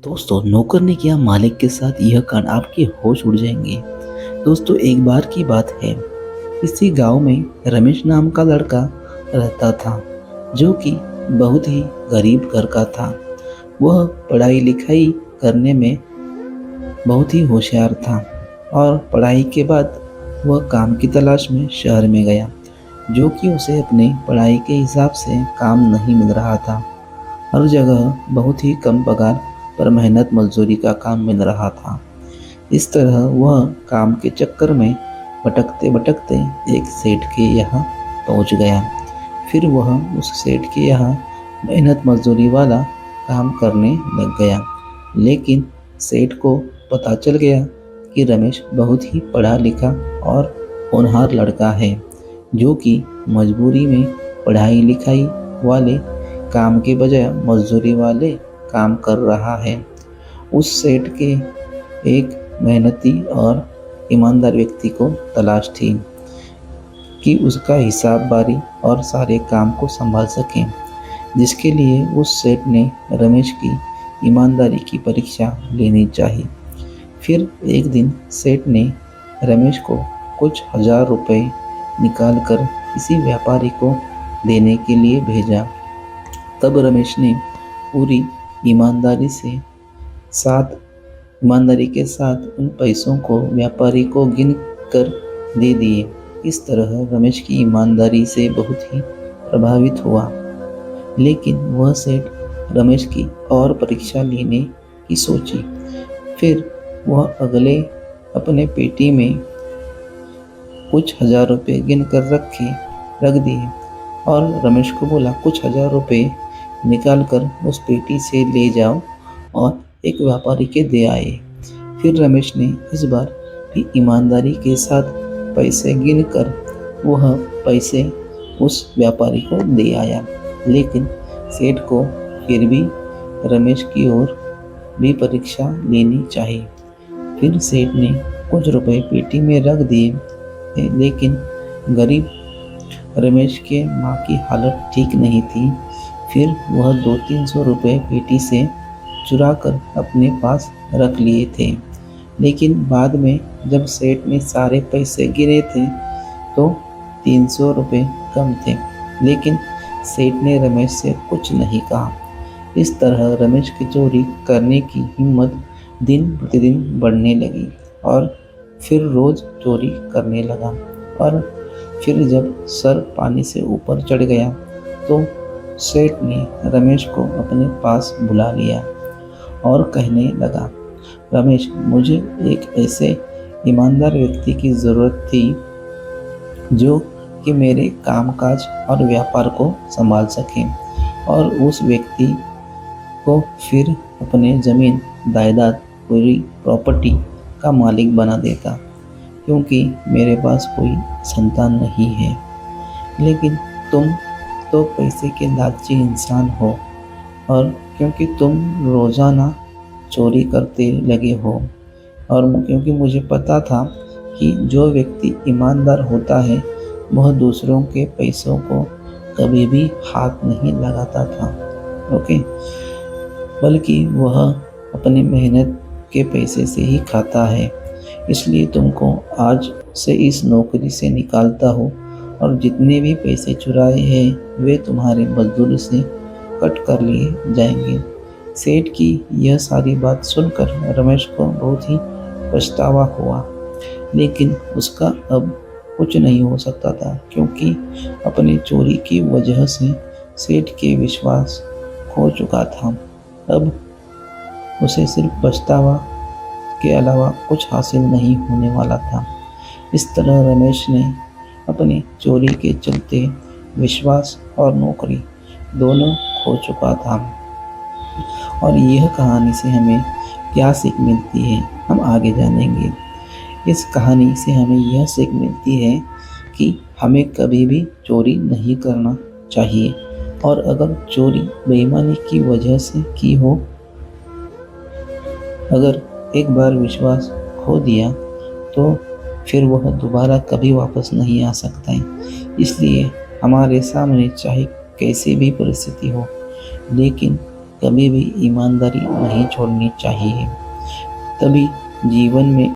दोस्तों, नौकर ने किया मालिक के साथ यह कांड, आपके होश उड़ जाएंगे। दोस्तों, एक बार की बात है। इसी गांव में रमेश नाम का लड़का रहता था, जो कि बहुत ही गरीब घर का था। वह पढ़ाई लिखाई करने में बहुत ही होशियार था और पढ़ाई के बाद वह काम की तलाश में शहर में गया, जो कि उसे अपने पढ़ाई के हिसाब से काम नहीं मिल रहा था। हर जगह बहुत ही कम पगार पर मेहनत मजदूरी का काम मिल रहा था। इस तरह वह काम के चक्कर में भटकते भटकते एक सेठ के यहाँ पहुँच गया। फिर वह उस सेठ के यहाँ मेहनत मजदूरी वाला काम करने लग गया। लेकिन सेठ को पता चल गया कि रमेश बहुत ही पढ़ा लिखा और होनहार लड़का है, जो कि मजबूरी में पढ़ाई लिखाई वाले काम के बजाय मजदूरी वाले काम कर रहा है। उस सेठ के एक मेहनती और ईमानदार व्यक्ति को तलाश थी कि उसका हिसाब बारी और सारे काम को संभाल सके, जिसके लिए उस सेठ ने रमेश की ईमानदारी की परीक्षा लेनी चाहिए। फिर एक दिन सेठ ने रमेश को कुछ हजार रुपए निकाल कर किसी व्यापारी को देने के लिए भेजा। तब रमेश ने पूरी साथ ईमानदारी के साथ उन पैसों को व्यापारी को गिन कर दे दिए। इस तरह रमेश की ईमानदारी से बहुत ही प्रभावित हुआ। लेकिन वह सेठ रमेश की और परीक्षा लेने की सोची। फिर वह अगले अपने पेटी में कुछ हजार रुपए गिन कर रख दिए और रमेश को बोला, कुछ हजार रुपए निकाल कर उस पेटी से ले जाओ और एक व्यापारी के दे आए। फिर रमेश ने इस बार भी ईमानदारी के साथ पैसे गिन कर वह पैसे उस व्यापारी को दे आया। लेकिन सेठ को फिर भी रमेश की ओर भी परीक्षा लेनी चाहिए। फिर सेठ ने कुछ रुपए पेटी में रख दिए, लेकिन गरीब रमेश के माँ की हालत ठीक नहीं थी। फिर वह 200-300 रुपए पेटी से चुरा कर अपने पास रख लिए थे। लेकिन बाद में जब सेठ ने सारे पैसे गिने थे तो 300 रुपए कम थे। लेकिन सेठ ने रमेश से कुछ नहीं कहा। इस तरह रमेश की चोरी करने की हिम्मत दिन प्रतिदिन बढ़ने लगी और फिर रोज चोरी करने लगा। और फिर जब सर पानी से ऊपर चढ़ गया तो सेठ ने रमेश को अपने पास बुला लिया और कहने लगा, रमेश, मुझे एक ऐसे ईमानदार व्यक्ति की ज़रूरत थी जो कि मेरे कामकाज और व्यापार को संभाल सके और उस व्यक्ति को फिर अपने ज़मीन जायदाद पूरी प्रॉपर्टी का मालिक बना देता, क्योंकि मेरे पास कोई संतान नहीं है। लेकिन तुम तो पैसे के लालची इंसान हो और क्योंकि तुम रोज़ाना चोरी करते लगे हो और क्योंकि मुझे पता था कि जो व्यक्ति ईमानदार होता है वह दूसरों के पैसों को कभी भी हाथ नहीं लगाता था, ओके, बल्कि वह अपनी मेहनत के पैसे से ही खाता है। इसलिए तुमको आज से इस नौकरी से निकालता हूँ और जितने भी पैसे चुराए हैं वे तुम्हारे मजदूरी से कट कर लिए जाएंगे। सेठ की यह सारी बात सुनकर रमेश को बहुत ही पछतावा हुआ, लेकिन उसका अब कुछ नहीं हो सकता था, क्योंकि अपनी चोरी की वजह से सेठ के विश्वास खो चुका था। अब उसे सिर्फ पछतावा के अलावा कुछ हासिल नहीं होने वाला था। इस तरह रमेश ने अपनी चोरी के चलते विश्वास और नौकरी दोनों खो चुका था। और यह कहानी से हमें क्या सीख मिलती है, हम आगे जानेंगे। इस कहानी से हमें यह सीख मिलती है कि हमें कभी भी चोरी नहीं करना चाहिए, और अगर चोरी बेईमानी की वजह से की हो, अगर एक बार विश्वास खो दिया तो फिर वह दोबारा कभी वापस नहीं आ सकता है। इसलिए हमारे सामने चाहे कैसी भी परिस्थिति हो, लेकिन कभी भी ईमानदारी नहीं छोड़नी चाहिए। तभी जीवन में